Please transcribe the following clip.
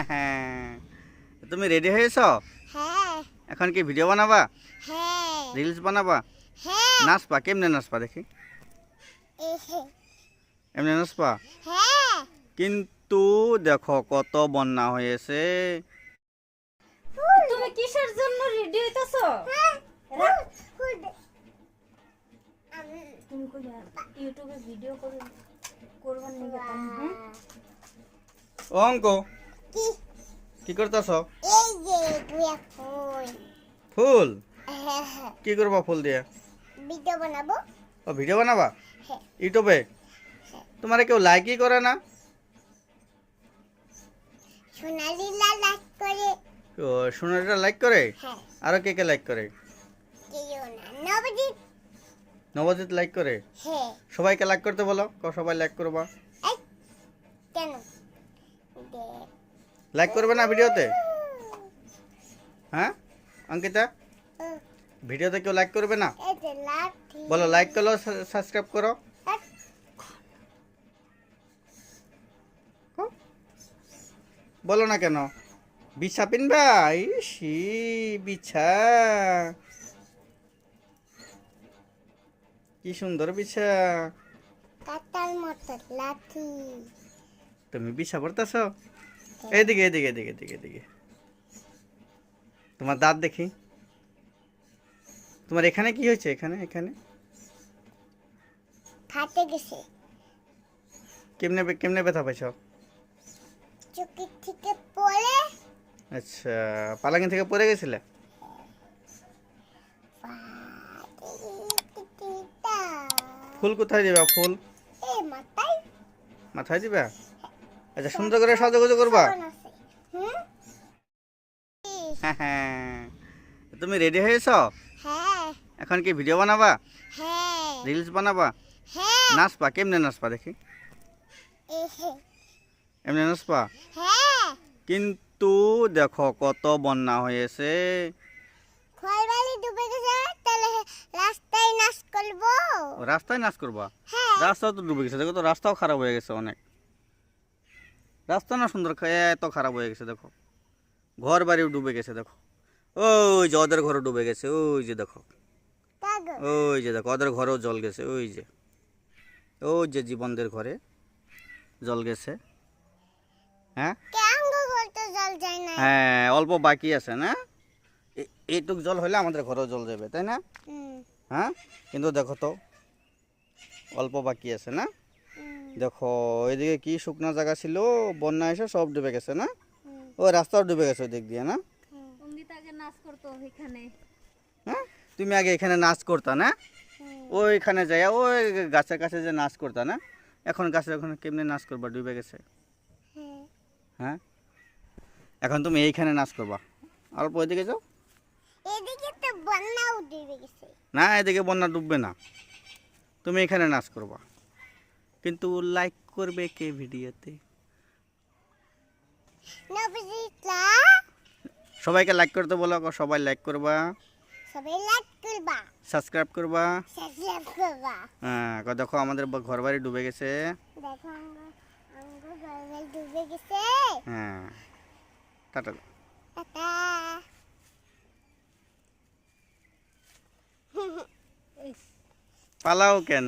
হ্যাঁ, তুমি রেডি হয়েছো? হ্যাঁ এখন কি ভিডিও বানাবা, হ্যাঁ রিলস বানাবা, হ্যাঁ নাচবা? কেমনে নাচবা দেখি? এমনি নাচবা? হ্যাঁ কিন্তু দেখো কত বন্যা হয়েছে। তুমি কিসের জন্য রেডি হইতাছো? তুমি কই ইউটিউবে ভিডিও করবার নিয়ে অঙ্ক কি কি করতেছ? এই যে দুয়া ফুল ফুল হ্যাঁ কি করবা ফুল দিয়ে? ভিডিও বানাবো ও ভিডিও বানাবা হ্যাঁ ইউটিউবে? তোমার কেউ লাইকই করে না। সোনালি লাল লাইক করে ও সোনালিটা লাইক করে, হ্যাঁ আরো কে কে লাইক করে? কেউ না নবজিৎ নবজিৎ লাইক করে। হ্যাঁ সবাইকে লাইক করতে বলো, সবাই লাইক করবা। এই কেন লাইক করবে না ভিডিওতে? হ্যাঁ অঙ্কিতা, ভিডিওতে কেউ লাইক করবে না? এই যে লাঠি বলো লাইক করো, সাবস্ক্রাইব করো। বলো না কেন? বিছা পিনবা? ইসি বিছা, কি সুন্দর বিছা। কাটার মতো লাঠি তুমি বিছা পড়তেছ? এইদিকে এদিকে এদিকে এদিকে এদিকে, তোমার দাঁত দেখি। তোমার এখানে কি হয়েছে? এখানে এখানে ফাটে গেছে কেমনে কেমনে ব্যথা পাইছ? চোখের থেকে পড়ে আচ্ছা, পালাঙ্গি থেকে পড়ে গেছিলে? ফুল কোথায় দিবা? ফুল এই মাথায় মাথায় দিবা? আচ্ছা, সুন্দর করে সাজুগুজু করবা। সাবান আছে। হুম হ্যাঁ, তুমি রেডি হয়েছো? হ্যাঁ এখন কি ভিডিও বানাবা, হ্যাঁ রিলস বানাবা, হ্যাঁ নাচবা? কেমনে নাচবা দেখি? এমনি নাচবা? হ্যাঁ কিন্তু দেখো কত বন্যা হয়েছে। খয়বালি ডুবে গেছে তাহলে রাস্তায় নাচ করবো ও, রাস্তায় নাচ করবা? হ্যাঁ রাস্তাও তো ডুবে গেছে, দেখো তো রাস্তাও খারাপ হয়ে গেছে অনেক। রাস্তা না সুন্দর, এত খারাপ হয়ে গেছে দেখো। ঘর বাড়িও ডুবে গেছে দেখো। ওই যে ওদের ঘরও ডুবে গেছে, ওই যে দেখো। কাগো ওই যে দেখো ওদের ঘরেও জল গেছে, ওই যে ওই যে জীবনদের ঘরে জল গেছে। হ্যাঁ কেঙ্গো করতে জল যায় না হ্যাঁ, অল্প বাকি আছে না? এইটুক জল হলে আমাদের ঘরেও জল যাবে, তাই না? হুম হ্যাঁ, কিন্তু দেখো তো অল্প বাকি আছে না? দেখো ওইদিকে কি শুকনো জায়গা ছিল, বন্যা এসে সব ডুবে গেছে না? ও রাস্তাও ডুবে গেছে ওই দিক দিয়ে না? অঙ্গিতা আগে নাচ করতো এখানে। হ্যাঁ, তুমি আগে এখানে নাচ করতা না? ওইখানে যাই ওই গাছের কাছে যে নাচ করতা না? এখন গাছের ওখানে কেমনে নাচ করবা? ডুবে গেছে। হ্যাঁ, এখন তুমি এইখানে নাচ করবা। অল্প ওইদিকে যাও। এদিকে তো বন্যাও ডুবে গেছে না, এদিকে বন্যা ডুববে না। তুমি এখানে নাচ করবা, কিন্তু লাইক করবে কে ভিডিওতে? নবজিৎলা সবাইকে লাইক করতে বলো, সবাই লাইক করবা, সবাই লাইক করবা সাবস্ক্রাইব করবা। সাবস্ক্রাইব করবা হ্যাঁ, দেখো আমাদের ঘর বাড়ি ডুবে গেছে। দেখো আমরা ঘর ডুবে গেছে হ্যাঁ, টাটা। টাটা পালাও কেন?